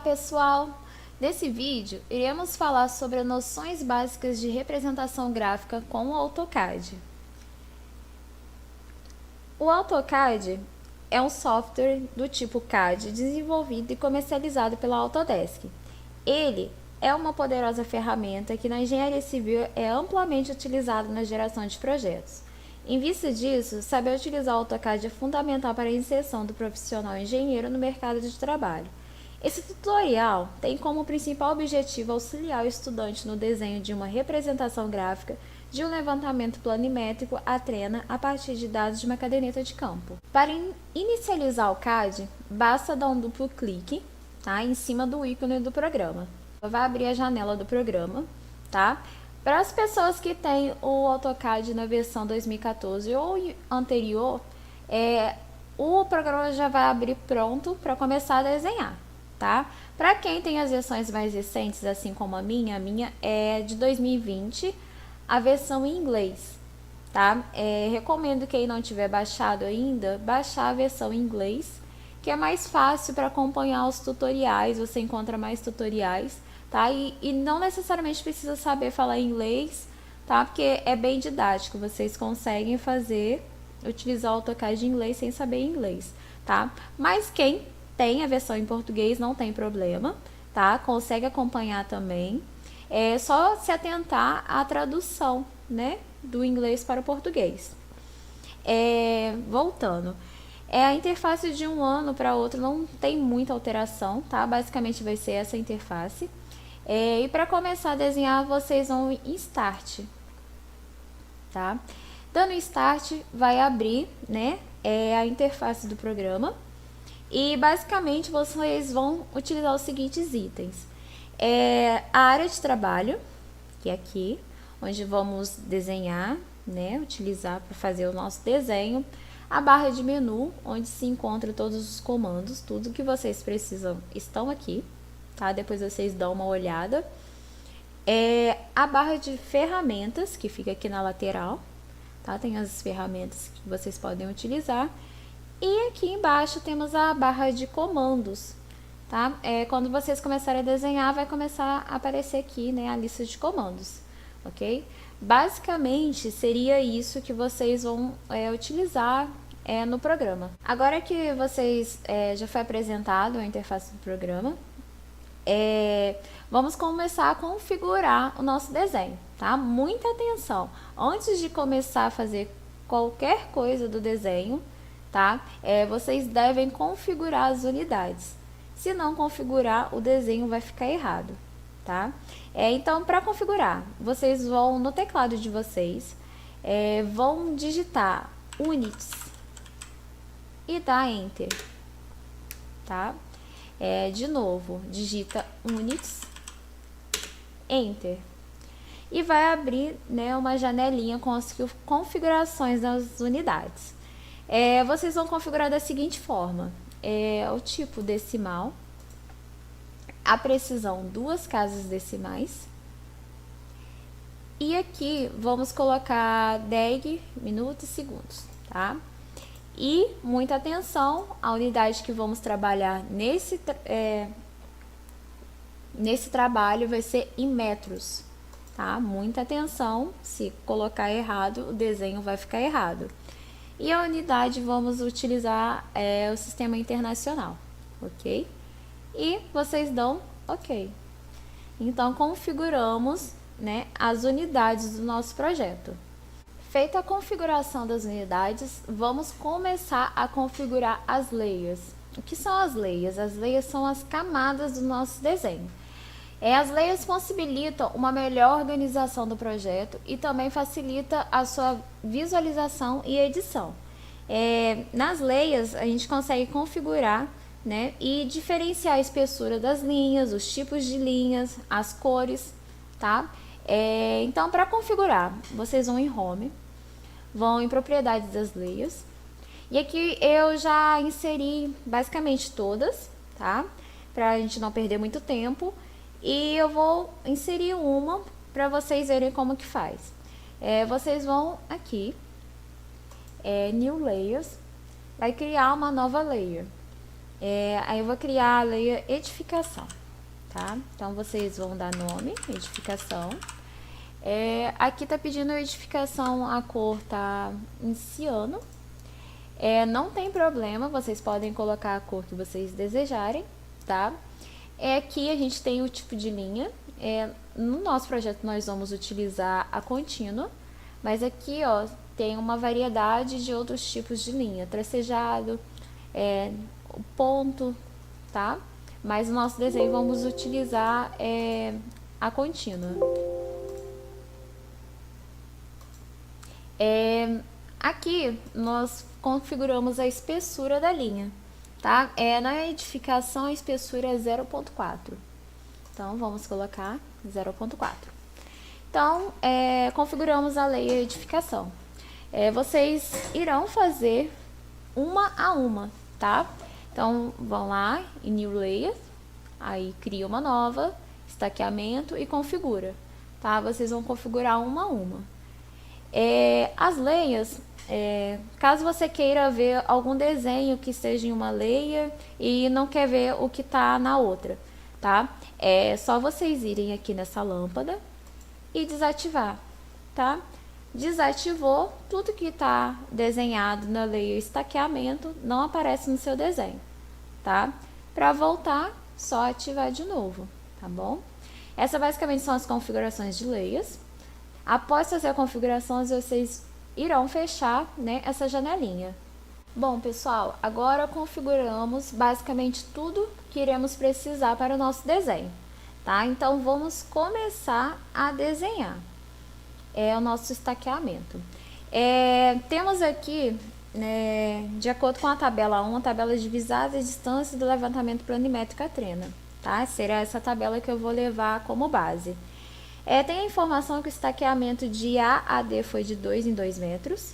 pessoal! Nesse vídeo, iremos falar sobre noções básicas de representação gráfica com o AutoCAD. O AutoCAD é um software do tipo CAD desenvolvido e comercializado pela Autodesk. Ele é uma poderosa ferramenta que na engenharia civil é amplamente utilizada na geração de projetos. Em vista disso, saber utilizar o AutoCAD é fundamental para a inserção do profissional engenheiro no mercado de trabalho. Esse tutorial tem como principal objetivo auxiliar o estudante no desenho de uma representação gráfica de um levantamento planimétrico a trena a partir de dados de uma caderneta de campo. Para inicializar o CAD, basta dar um duplo clique, em cima do ícone do programa. Vai abrir a janela do programa, Para as pessoas que têm o AutoCAD na versão 2014 ou anterior, o programa já vai abrir pronto para começar a desenhar, Para quem tem as versões mais recentes, assim como a minha é de 2020, a versão em inglês, recomendo quem não tiver baixado ainda, baixar a versão em inglês, que é mais fácil para acompanhar os tutoriais, você encontra mais tutoriais, E não necessariamente precisa saber falar inglês, Porque é bem didático, vocês conseguem utilizar o AutoCAD em inglês sem saber inglês, Mas quem tem a versão em português não tem problema, Consegue acompanhar também. É só se atentar à tradução, do inglês para o português. Voltando. A interface de um ano para outro não tem muita alteração, Basicamente vai ser essa interface. E para começar a desenhar, vocês vão em Start, Dando Start, vai abrir, a interface do programa. E basicamente vocês vão utilizar os seguintes itens. A área de trabalho, que é aqui, onde vamos desenhar, utilizar para fazer o nosso desenho. A barra de menu, onde se encontra todos os comandos, tudo que vocês precisam estão aqui, Depois vocês dão uma olhada. A barra de ferramentas, que fica aqui na lateral, Tem as ferramentas que vocês podem utilizar. E aqui embaixo temos a barra de comandos, quando vocês começarem a desenhar, vai começar a aparecer aqui, a lista de comandos, ok? Basicamente, seria isso que vocês vão utilizar no programa. Agora que vocês já foi apresentado a interface do programa, vamos começar a configurar o nosso desenho, Muita atenção! Antes de começar a fazer qualquer coisa do desenho, vocês devem configurar as unidades. Se não configurar, o desenho vai ficar errado, Então, para configurar, vocês vão no teclado de vocês, vão digitar Units e dar Enter, de novo, digita Units, Enter. E vai abrir, uma janelinha com as configurações das unidades. Vocês vão configurar da seguinte forma. O tipo decimal, a precisão 2 casas decimais. E aqui vamos colocar DEG, minutos e segundos, E muita atenção, a unidade que vamos trabalhar nesse trabalho vai ser em metros, Muita atenção, se colocar errado, o desenho vai ficar errado. E a unidade vamos utilizar o sistema internacional, ok? E vocês dão ok. Então, configuramos as unidades do nosso projeto. Feita a configuração das unidades, vamos começar a configurar as layers. O que são as layers? As layers são as camadas do nosso desenho. As layers possibilitam uma melhor organização do projeto e também facilita a sua visualização e edição. Nas layers, a gente consegue configurar e diferenciar a espessura das linhas, os tipos de linhas, as cores, Então, para configurar, vocês vão em Home, vão em Propriedades das Layers, e aqui eu já inseri basicamente todas, Para a gente não perder muito tempo. E eu vou inserir uma para vocês verem como que faz. Vocês vão aqui, New Layers, vai criar uma nova layer. Aí eu vou criar a layer Edificação. tá? Então, vocês vão dar nome, edificação. Aqui tá pedindo edificação, a cor tá em ciano. Não tem problema, vocês podem colocar a cor que vocês desejarem, tá? Aqui a gente tem o tipo de linha. No nosso projeto nós vamos utilizar a contínua, mas aqui, ó, tem uma variedade de outros tipos de linha, tracejado, o ponto, tá? Mas no nosso desenho vamos utilizar a contínua. Aqui nós configuramos a espessura da linha, tá? Na edificação a espessura é 0.4. Então, vamos colocar 0.4. Então, configuramos a layer edificação. Vocês irão fazer uma a uma, tá? Então, vão lá em New Layer, aí cria uma nova, estaqueamento e configura, tá? Vocês vão configurar uma a uma. As layers, caso você queira ver algum desenho que esteja em uma layer e não quer ver o que está na outra, tá? É só vocês irem aqui nessa lâmpada e desativar, tá? Desativou, tudo que está desenhado na layer estaqueamento não aparece no seu desenho, tá? Para voltar, só ativar de novo, tá bom? Essas basicamente são as configurações de layers. Após fazer a configuração, vocês irão fechar, né, essa janelinha. Bom, pessoal, agora configuramos basicamente tudo que iremos precisar para o nosso desenho, tá? Então, vamos começar a desenhar o nosso estaqueamento. Temos aqui, de acordo com a tabela 1, a tabela de visada e distância do levantamento planimétrico a trena, tá? Será essa tabela que eu vou levar como base. Tem a informação que o estaqueamento de A a D foi de 2 em 2 metros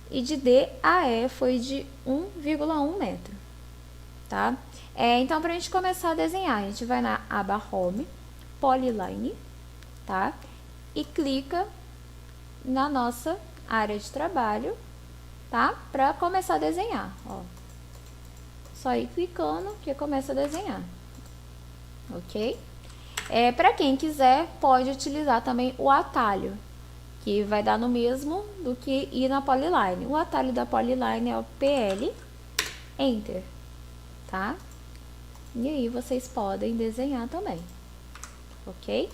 e de D a E foi de 1,1 metro, tá? Então, para a gente começar a desenhar, a gente vai na aba Home, Polyline, tá? E clica na nossa área de trabalho, tá? Para começar a desenhar, ó. Só ir clicando que começa a desenhar, ok? Para quem quiser, pode utilizar também o atalho, que vai dar no mesmo do que ir na Polyline. O atalho da Polyline é o PL, Enter, tá? E aí vocês podem desenhar também, ok?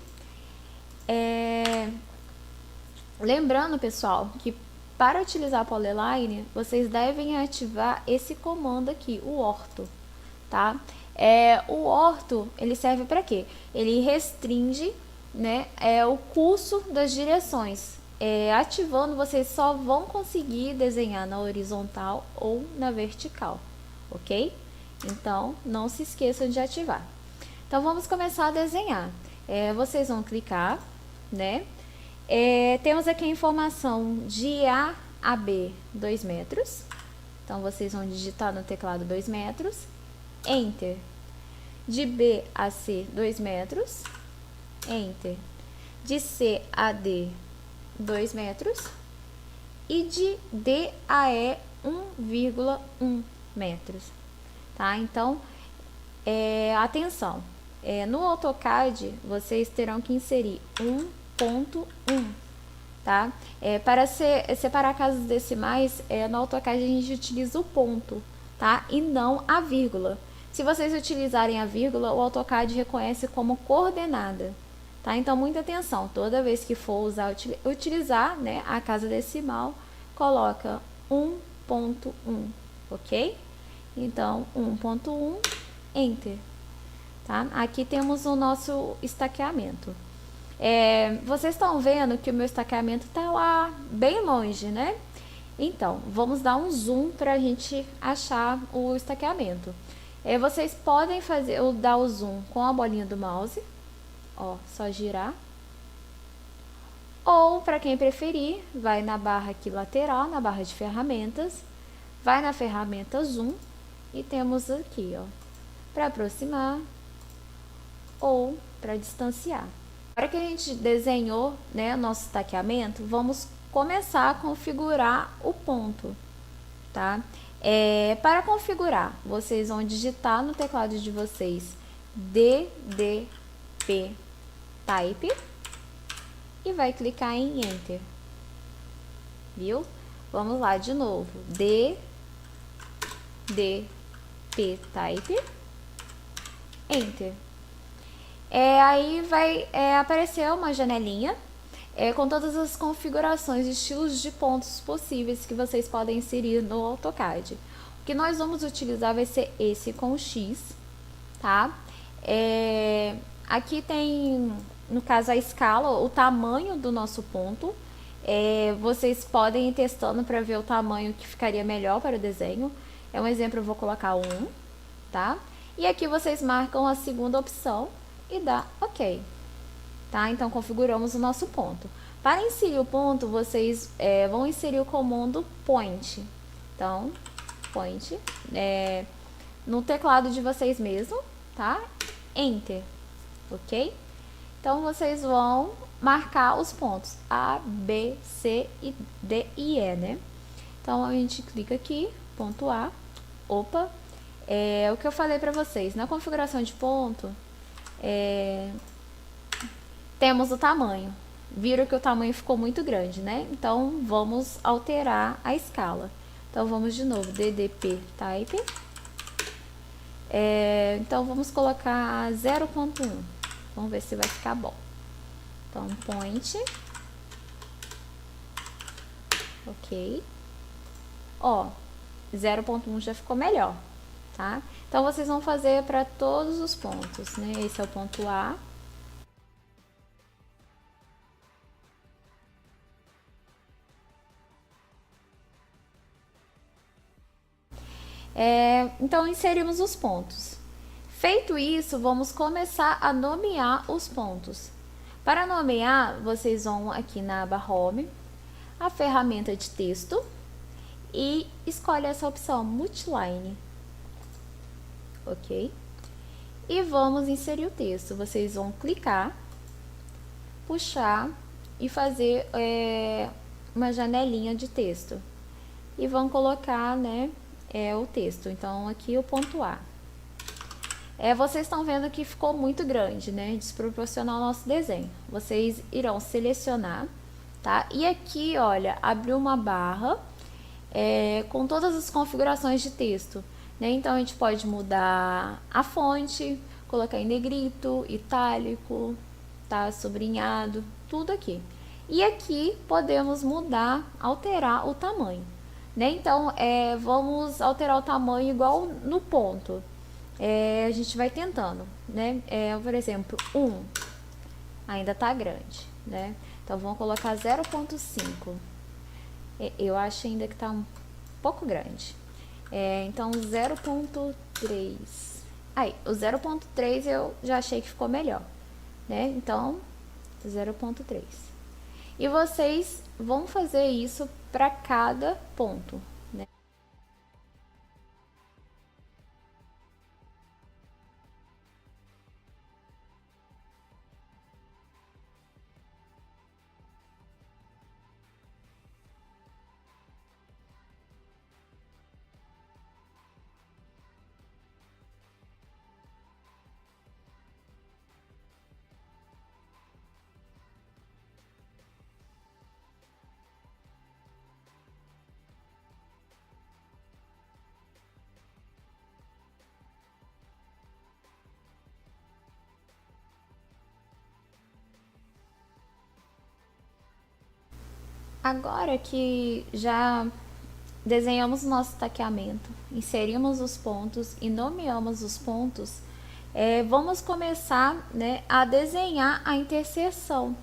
Lembrando, pessoal, que para utilizar a Polyline, vocês devem ativar esse comando aqui, o orto, tá? O orto, ele serve para quê? Ele restringe, né, o curso das direções. Ativando, vocês só vão conseguir desenhar na horizontal ou na vertical, ok? Então, não se esqueçam de ativar. Então, vamos começar a desenhar. Vocês vão clicar, né? Temos aqui a informação de A a B, 2 metros. Então, vocês vão digitar no teclado 2 metros. Enter. De B a C, 2 metros. Enter. De C a D, 2 metros. E de D a E, 1,1 metros. Tá? Então, atenção. No AutoCAD, vocês terão que inserir 1.1. Tá? Para separar casas decimais, no AutoCAD a gente utiliza o ponto, tá? E não a vírgula. Se vocês utilizarem a vírgula, o AutoCAD reconhece como coordenada, tá? Então, muita atenção. Toda vez que for utilizar, né, a casa decimal, coloca 1.1, ok? Então, 1.1, Enter. Tá? Aqui temos o nosso estaqueamento. Vocês estão vendo que o meu estaqueamento está lá bem longe, né? Então, vamos dar um zoom para a gente achar o estaqueamento. Vocês podem dar o zoom com a bolinha do mouse, ó, só girar. Ou, para quem preferir, vai na barra aqui lateral, na barra de ferramentas, vai na ferramenta zoom e temos aqui, ó, para aproximar ou para distanciar. Agora que a gente desenhou, né, nosso estaqueamento, vamos começar a configurar o ponto, tá? Para configurar, vocês vão digitar no teclado de vocês DDA type e vai clicar em Enter. Viu? Vamos lá de novo. type, Enter. Aí vai aparecer uma janelinha com todas as configurações de estilos de pontos possíveis que vocês podem inserir no AutoCAD. O que nós vamos utilizar vai ser esse com X, tá? Aqui tem, no caso, a escala, o tamanho do nosso ponto. Vocês podem ir testando para ver o tamanho que ficaria melhor para o desenho. Um exemplo, eu vou colocar 1, tá? E aqui vocês marcam a segunda opção e dá OK, tá? Então, configuramos o nosso ponto. Para inserir o ponto, vocês vão inserir o comando point. Então, point, no teclado de vocês mesmo, tá? Enter, OK? Então, vocês vão marcar os pontos A, B, C, D e E, né? Então, a gente clica aqui, ponto A. Opa, o que eu falei para vocês, na configuração de ponto, temos o tamanho. Viram que o tamanho ficou muito grande, né? Então, vamos alterar a escala. Então, vamos de novo, DDP Type. Então, vamos colocar 0.1. Vamos ver se vai ficar bom. Então, point. OK. Ó, 0.1 já ficou melhor, tá? Então, vocês vão fazer para todos os pontos, né? Esse é o ponto A. Então, inserimos os pontos. Feito isso, vamos começar a nomear os pontos. Para nomear, vocês vão aqui na aba Home, a ferramenta de texto e escolhe essa opção Multiline. OK? E vamos inserir o texto. Vocês vão clicar, puxar e fazer uma janelinha de texto. E vão colocar, né, o texto. Então, aqui o ponto A. Vocês estão vendo que ficou muito grande, né? Desproporcional ao nosso desenho. Vocês irão selecionar, tá? E aqui, olha, abriu uma barra com todas as configurações de texto, né? Então, a gente pode mudar a fonte, colocar em negrito, itálico, tá? Sublinhado, tudo aqui. E aqui podemos mudar, alterar o tamanho, né? Então, vamos alterar o tamanho igual no ponto. A gente vai tentando, né? Por exemplo, 1 ainda tá grande, né? Então, vamos colocar 0.5. Eu acho ainda que tá um pouco grande. Então, 0.3. Aí, o 0.3 eu já achei que ficou melhor, né? Então, 0.3. E vocês vão fazer isso para cada ponto, né? Agora que já desenhamos o nosso taqueamento, inserimos os pontos e nomeamos os pontos, vamos começar, né, a desenhar a interseção,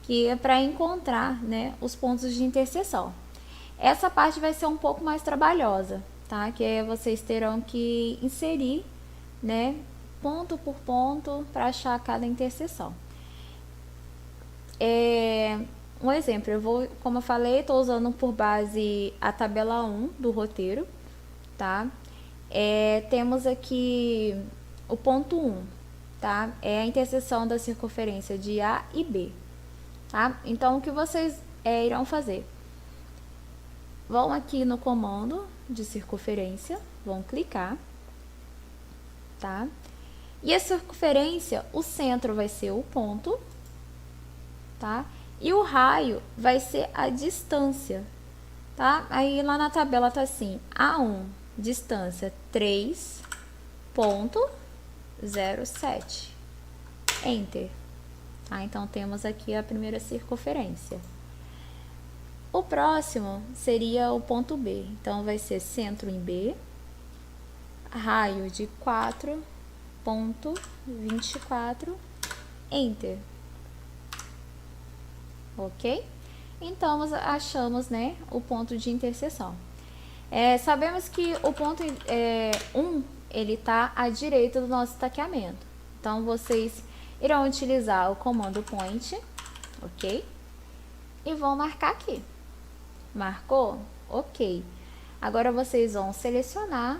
que é para encontrar, né, os pontos de interseção. Essa parte vai ser um pouco mais trabalhosa, tá? Que vocês terão que inserir, né, ponto por ponto para achar cada interseção. Um exemplo, como eu falei, estou usando por base a tabela 1 do roteiro, tá? Temos aqui o ponto 1, tá? É a interseção da circunferência de A e B, tá? Então, o que vocês irão fazer? Vão aqui no comando de circunferência, vão clicar, tá? E a circunferência, o centro vai ser o ponto, tá? E o raio vai ser a distância, tá? Aí lá na tabela tá assim, A1, distância 3,07. Enter. Tá? Então, temos aqui a primeira circunferência. O próximo seria o ponto B. Então, vai ser centro em B, raio de 4,24, Enter. Ok? Então, achamos, né, o ponto de interseção. Sabemos que o ponto 1, ele está à direita do nosso estaqueamento. Então, vocês irão utilizar o comando point, ok? E vão marcar aqui. Marcou? Ok. Agora, vocês vão selecionar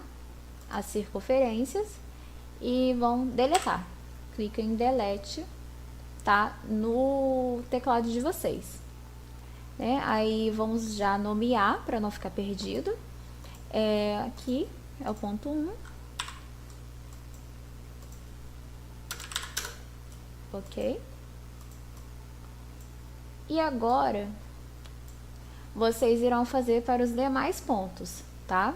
as circunferências e vão deletar. Clica em delete, tá? No teclado de vocês. Aí, vamos já nomear para não ficar perdido. Aqui é o ponto 1. Ok? E agora, vocês irão fazer para os demais pontos, tá?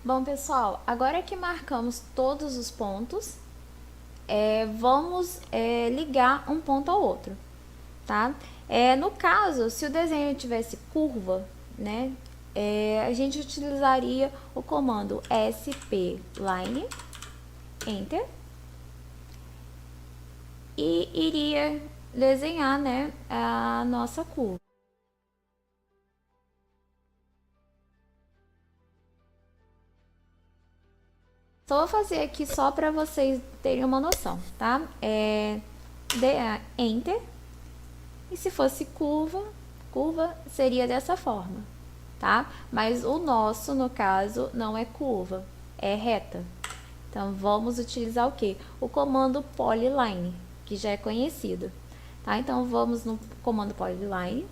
Bom, pessoal, agora que marcamos todos os pontos, vamos ligar um ponto ao outro, tá? No caso, se o desenho tivesse curva, né, a gente utilizaria o comando spline, Enter, e iria desenhar, né, a nossa curva. Só vou fazer aqui só para vocês terem uma noção, tá? Enter. E se fosse curva seria dessa forma, tá? Mas o nosso, no caso, não é curva, é reta. Então, vamos utilizar o quê? O comando polyline, que já é conhecido. tá? Então, vamos no comando Polyline.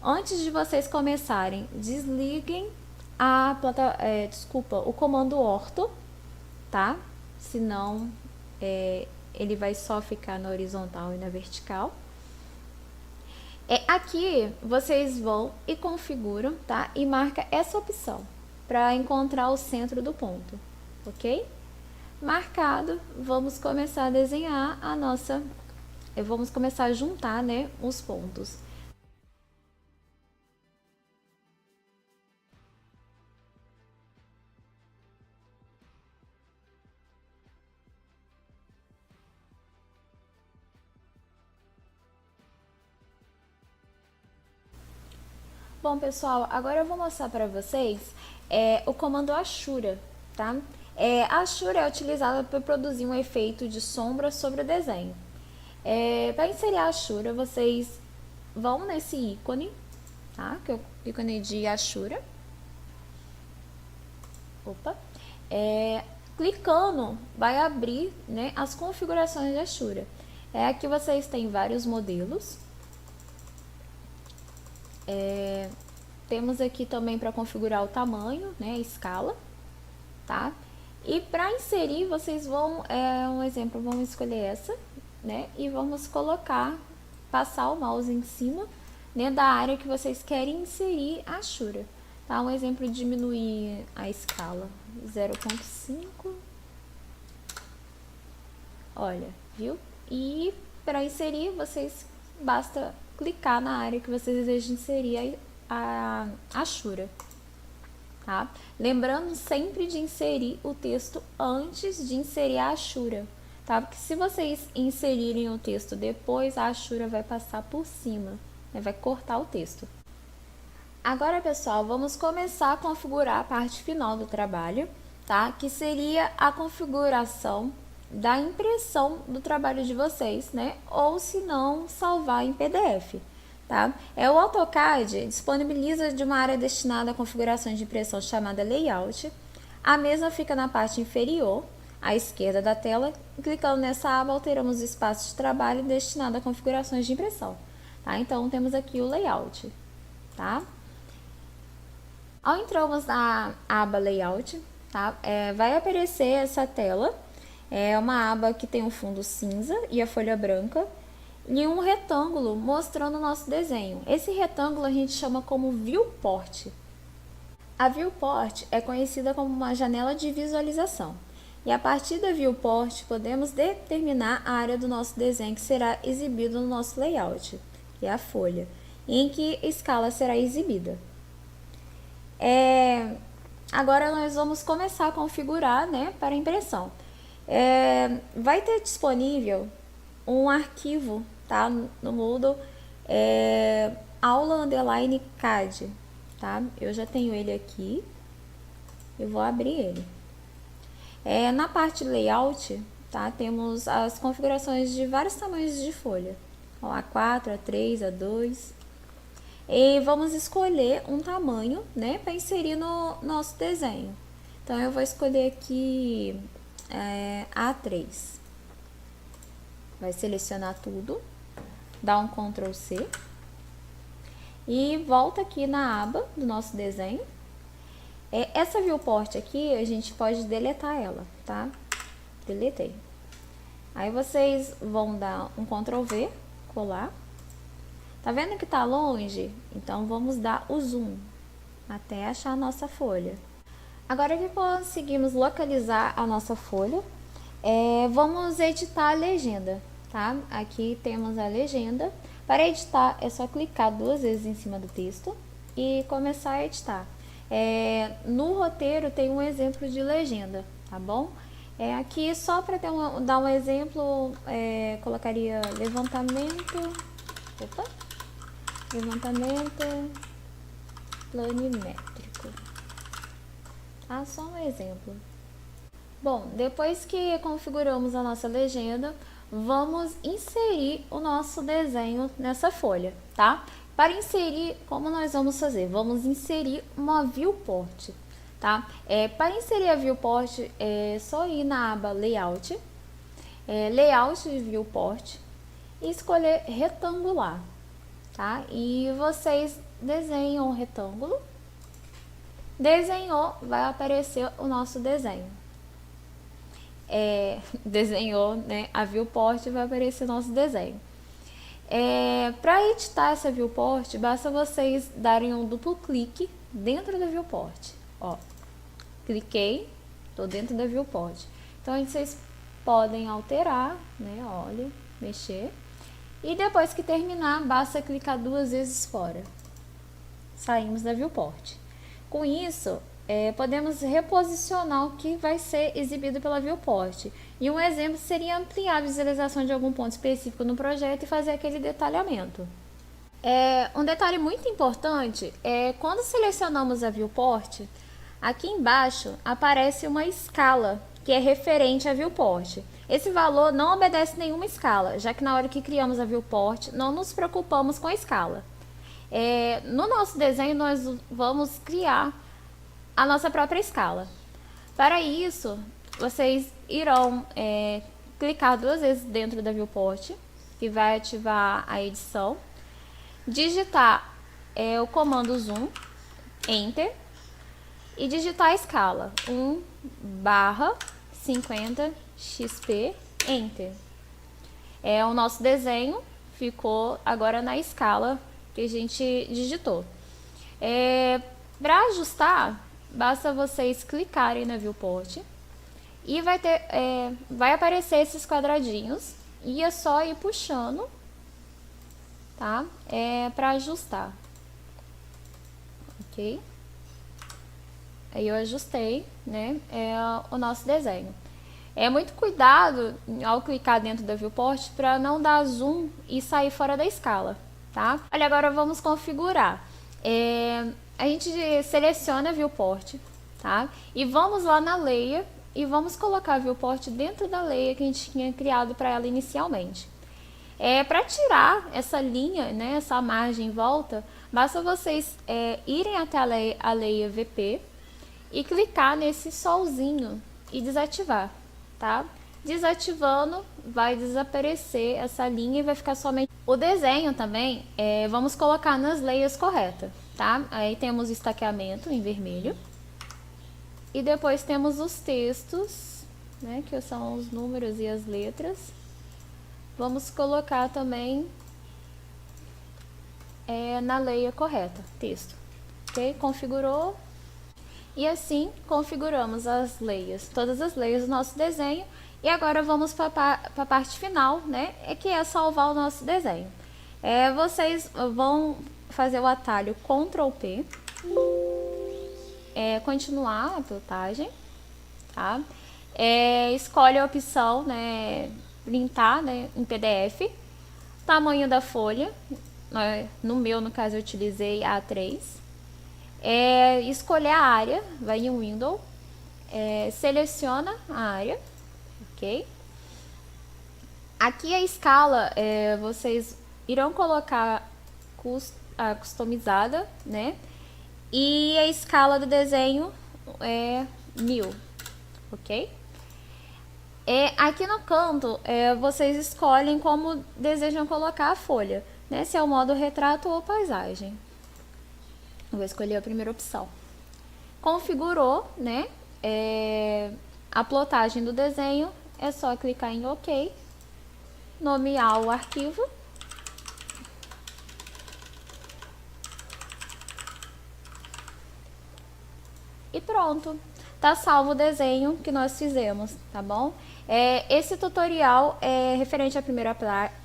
Antes de vocês começarem, desliguem o comando orto, tá? Senão, ele vai só ficar na horizontal e na vertical. Aqui, vocês vão e configuram, tá? E marca essa opção, para encontrar o centro do ponto, ok? Marcado, vamos começar a desenhar vamos começar a juntar, né, os pontos. Bom, pessoal, agora eu vou mostrar para vocês o comando Ashura, tá? A Ashura é utilizada para produzir um efeito de sombra sobre o desenho. Para inserir a Ashura, vocês vão nesse ícone, tá? Que é o ícone de Ashura. Opa! Clicando, vai abrir, né, as configurações de Ashura. Aqui vocês têm vários modelos. Temos aqui também para configurar o tamanho, né, a escala, tá? E para inserir, vocês vão, um exemplo, vamos escolher essa, né? E vamos passar o mouse em cima, né, da área que vocês querem inserir a Ashura. Tá? Um exemplo, diminuir a escala, 0,5. Olha, viu? E para inserir, basta clicar na área que vocês desejam inserir a Ashura. Tá? Lembrando sempre de inserir o texto antes de inserir a Ashura, tá? Porque se vocês inserirem o texto depois, a Ashura vai passar por cima, né? Vai cortar o texto. Agora, pessoal, vamos começar a configurar a parte final do trabalho, tá? Que seria a configuração da impressão do trabalho de vocês, né? Ou se não, salvar em PDF. Tá? O AutoCAD disponibiliza de uma área destinada a configurações de impressão chamada Layout. A mesma fica na parte inferior, à esquerda da tela. Clicando nessa aba, alteramos o espaço de trabalho destinado a configurações de impressão. Tá? Então, temos aqui o Layout. Tá? Ao entrarmos na aba Layout, tá? Vai aparecer essa tela. É uma aba que tem um fundo cinza e a folha branca. E um retângulo mostrando o nosso desenho. Esse retângulo a gente chama como viewport. A viewport é conhecida como uma janela de visualização. E a partir da viewport podemos determinar a área do nosso desenho que será exibido no nosso layout, que é a folha, e em que escala será exibida. Agora nós vamos começar a configurar, né, para impressão. Vai ter disponível um arquivo, tá, no Moodle, aula_CAD, tá? Eu já tenho ele aqui, eu vou abrir ele. Na parte layout, tá, temos as configurações de vários tamanhos de folha, A4, A3, A2, e vamos escolher um tamanho, né, para inserir no nosso desenho. Então, eu vou escolher aqui A3. Vai selecionar tudo, dá um Ctrl C e volta aqui na aba do nosso desenho. Essa viewport aqui, a gente pode deletar ela, tá? Deletei. Aí vocês vão dar um Ctrl V, colar. Tá vendo que tá longe? Então, vamos dar o zoom até achar a nossa folha. Agora que conseguimos localizar a nossa folha, vamos editar a legenda, tá? Aqui temos a legenda. Para editar, é só clicar 2 vezes em cima do texto e começar a editar. No roteiro tem um exemplo de legenda, tá bom? Aqui, só para dar um exemplo, colocaria levantamento planimétrico. Ah, só um exemplo. Bom, depois que configuramos a nossa legenda, vamos inserir o nosso desenho nessa folha, tá? Para inserir, como nós vamos fazer? Vamos inserir uma viewport, tá? Para inserir a viewport, é só ir na aba Layout, Layout de Viewport, e escolher retangular, tá? E vocês desenham o retângulo. Desenhou, vai aparecer o nosso desenho. Desenhou, né, a viewport, vai aparecer o nosso desenho. Para editar essa viewport, basta vocês darem um duplo clique dentro da viewport. Ó, cliquei, tô dentro da viewport. Então vocês podem alterar, né? Olha, mexer. E depois que terminar, basta clicar 2 vezes fora. Saímos da viewport. Com isso, podemos reposicionar o que vai ser exibido pela viewport. E um exemplo seria ampliar a visualização de algum ponto específico no projeto e fazer aquele detalhamento. Um detalhe muito importante é quando selecionamos a viewport, aqui embaixo aparece uma escala que é referente à viewport. Esse valor não obedece nenhuma escala, já que na hora que criamos a viewport não nos preocupamos com a escala. No nosso desenho nós vamos criar a nossa própria escala. Para isso, vocês irão clicar 2 vezes dentro da viewport, que vai ativar a edição, digitar o comando zoom, enter, e digitar a escala 1/50xp, enter. O nosso desenho ficou agora na escala que a gente digitou. Para ajustar, basta vocês clicarem na viewport e vai aparecer esses quadradinhos e é só ir puxando, tá? Para ajustar. Ok? Aí eu ajustei, né? O nosso desenho. Muito cuidado ao clicar dentro da viewport para não dar zoom e sair fora da escala, tá? Olha, agora vamos configurar. A gente seleciona a viewport, tá? E vamos lá na layer e vamos colocar a viewport dentro da layer que a gente tinha criado para ela inicialmente. Para tirar essa linha, né, essa margem em volta, basta vocês irem até a layer VP e clicar nesse solzinho e desativar, tá? Desativando, vai desaparecer essa linha e vai ficar somente o desenho também. Vamos colocar nas layers corretas, tá? Aí temos o estaqueamento em vermelho e depois temos os textos, né, que são os números e as letras. Vamos colocar também na layer correta, texto, ok? Configurou. E assim configuramos as layers, todas as layers do nosso desenho. E agora vamos para a parte final, né? Que é salvar o nosso desenho. Vocês vão fazer o atalho Ctrl P, continuar a plotagem, tá? Escolhe a opção, né, printar, né, em PDF, tamanho da folha, no caso eu utilizei A3. Escolher a área, vai em Window, seleciona a área, ok? Aqui a escala, vocês irão colocar customizada, né? E a escala do desenho é 1000, ok? Aqui no canto, vocês escolhem como desejam colocar a folha, né? Se é o modo retrato ou paisagem. Vou escolher a primeira opção. Configurou, né? A plotagem do desenho, é só clicar em OK, nomear o arquivo e pronto. Tá salvo o desenho que nós fizemos, tá bom? Esse tutorial é referente à primeira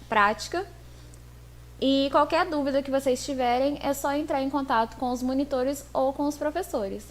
prática. E qualquer dúvida que vocês tiverem, é só entrar em contato com os monitores ou com os professores.